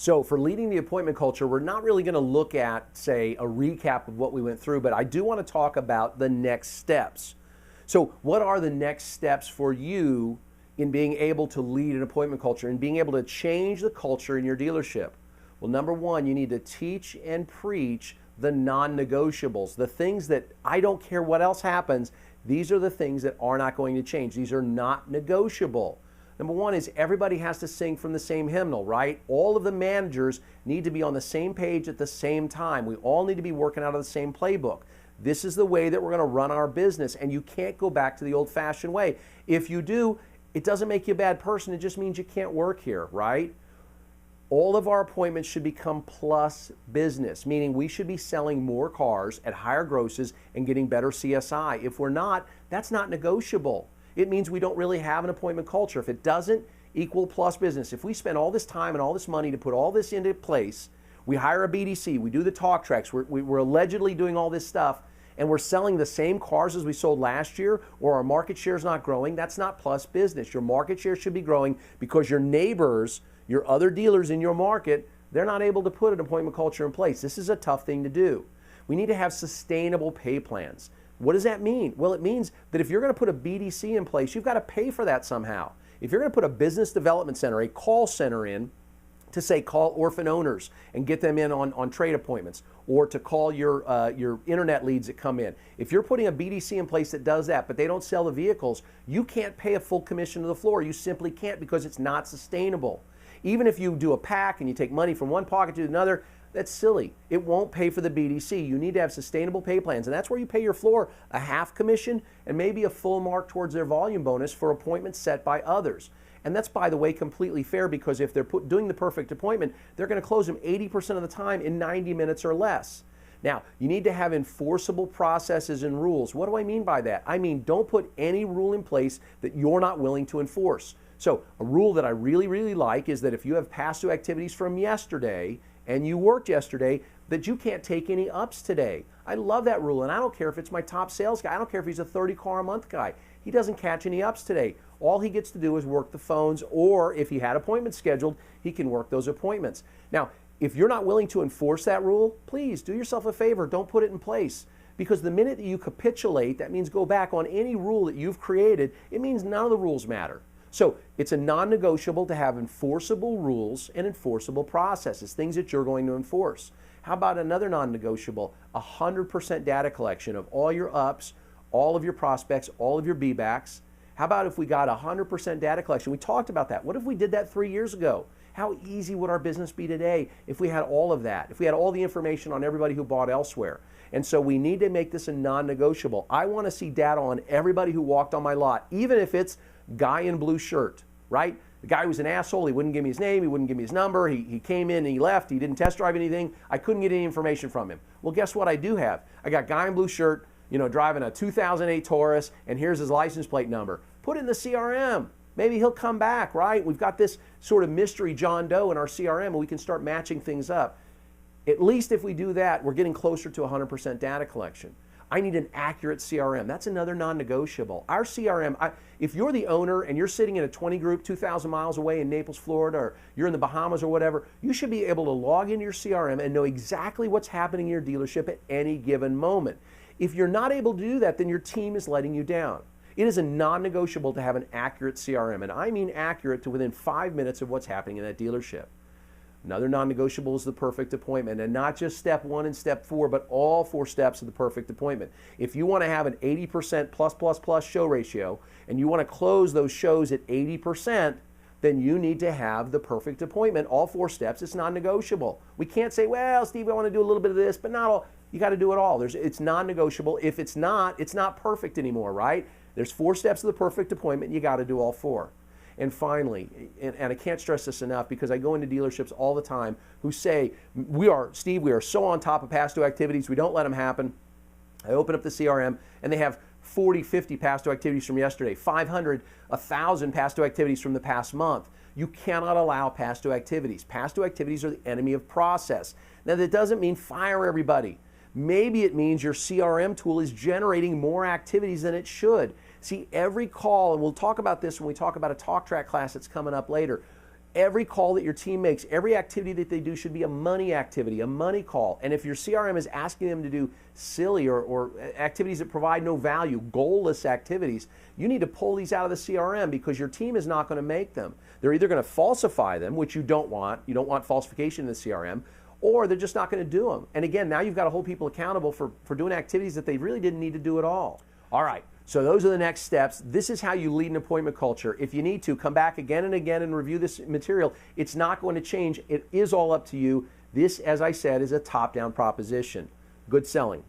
So for leading the appointment culture, we're not really going to look at, say, a recap of what we went through, but I do want to talk about the next steps. So what are the next steps for you in being able to lead an appointment culture and being able to change the culture in your dealership? Well, number one, you need to teach and preach the non-negotiables, the things that I don't care what else happens. These are the things that are not going to change. These are not negotiable. Number one is everybody has to sing from the same hymnal, right? All of the managers need to be on the same page at the same time. We all need to be working out of the same playbook. This is the way that we're going to run our business, and you can't go back to the old-fashioned way. If you do, it doesn't make you a bad person. It just means you can't work here, right? All of our appointments should become plus business, meaning we should be selling more cars at higher grosses and getting better CSI. If we're not, that's not negotiable. It means we don't really have an appointment culture. If it doesn't equal plus business, if we spend all this time and all this money to put all this into place, we hire a BDC, we do the talk tracks, we're allegedly doing all this stuff, and we're selling the same cars as we sold last year, or our market share is not growing, that's not plus business. Your market share should be growing because your neighbors, your other dealers in your market, they're not able to put an appointment culture in place. This is a tough thing to do. We need to have sustainable pay plans. What does that mean? Well, it means that if you're going to put a BDC in place, you've got to pay for that somehow. If you're going to put a business development center, a call center in, to say call orphan owners and get them in on trade appointments, or to call your internet leads that come in. If you're putting a BDC in place that does that, but they don't sell the vehicles, you can't pay a full commission to the floor. You simply can't, because it's not sustainable. Even if you do a pack and you take money from one pocket to another, that's silly. It won't pay for the BDC. You need to have sustainable pay plans, and that's where you pay your floor a half commission and maybe a full mark towards their volume bonus for appointments set by others. And that's, by the way, completely fair, because if they're doing the perfect appointment, they're going to close them 80% of the time in 90 minutes or less. Now, you need to have enforceable processes and rules. What do I mean by that? I mean, don't put any rule in place that you're not willing to enforce. So a rule that I really, really like is that if you have past due activities from yesterday and you worked yesterday, that you can't take any ups today. I love that rule, and I don't care if it's my top sales guy. I don't care if he's a 30 car a month guy. He doesn't catch any ups today. All he gets to do is work the phones, or if he had appointments scheduled, he can work those appointments. Now, if you're not willing to enforce that rule, please do yourself a favor. Don't put it in place. Because the minute that you capitulate, that means go back on any rule that you've created, it means none of the rules matter. So it's a non-negotiable to have enforceable rules and enforceable processes, things that you're going to enforce. How about another non-negotiable? 100% data collection of all your ups, all of your prospects, all of your B-backs. How about if we got 100% data collection? We talked about that. What if we did that 3 years ago? How easy would our business be today if we had all of that, if we had all the information on everybody who bought elsewhere? And so we need to make this a non-negotiable. I want to see data on everybody who walked on my lot, even if it's guy in blue shirt, right? The guy was an asshole. He wouldn't give me his name. He wouldn't give me his number. He came in and he left. He didn't test drive anything. I couldn't get any information from him. Well, guess what I do have? I got guy in blue shirt, driving a 2008 Taurus, and here's his license plate number. Put it in the CRM. Maybe he'll come back, right? We've got this sort of mystery John Doe in our CRM, and we can start matching things up. At least if we do that, we're getting closer to 100% data collection. I need an accurate CRM. That's another non-negotiable. Our CRM, if you're the owner and you're sitting in a 20 group 2,000 miles away in Naples, Florida, or you're in the Bahamas or whatever, you should be able to log into your CRM and know exactly what's happening in your dealership at any given moment. If you're not able to do that, then your team is letting you down. It is a non-negotiable to have an accurate CRM, and I mean accurate to within 5 minutes of what's happening in that dealership. Another non-negotiable is the perfect appointment, and not just step 1 and step 4, but all 4 steps of the perfect appointment. If you want to have an 80% plus show ratio, and you want to close those shows at 80%, then you need to have the perfect appointment, all 4 steps. It's non-negotiable. We can't say, well, Steve, I want to do a little bit of this, but not all. You got to do it all. It's non-negotiable. If it's not perfect anymore, right? There's 4 steps of the perfect appointment. You got to do all 4. And finally, and I can't stress this enough because I go into dealerships all the time who say, Steve, we are so on top of past due activities, we don't let them happen. I open up the CRM and they have 40, 50 past due activities from yesterday, 500, 1,000 past due activities from the past month. You cannot allow past due activities. Past due activities are the enemy of process. Now, that doesn't mean fire everybody. Maybe it means your CRM tool is generating more activities than it should. See, every call, and we'll talk about this when we talk about a talk track class that's coming up later, Every call that your team makes, every activity that they do should be a money activity, a money call. And if your CRM is asking them to do silly or activities that provide no value, goalless activities, you need to pull these out of the CRM because your team is not going to make them. They're either going to falsify them, which you don't want falsification in the CRM, or they're just not going to do them. And again, now you've got to hold people accountable for doing activities that they really didn't need to do at all. All right. So those are the next steps. This is how you lead an appointment culture. If you need to, come back again and again and review this material. It's not going to change. It is all up to you. This, as I said, is a top-down proposition. Good selling.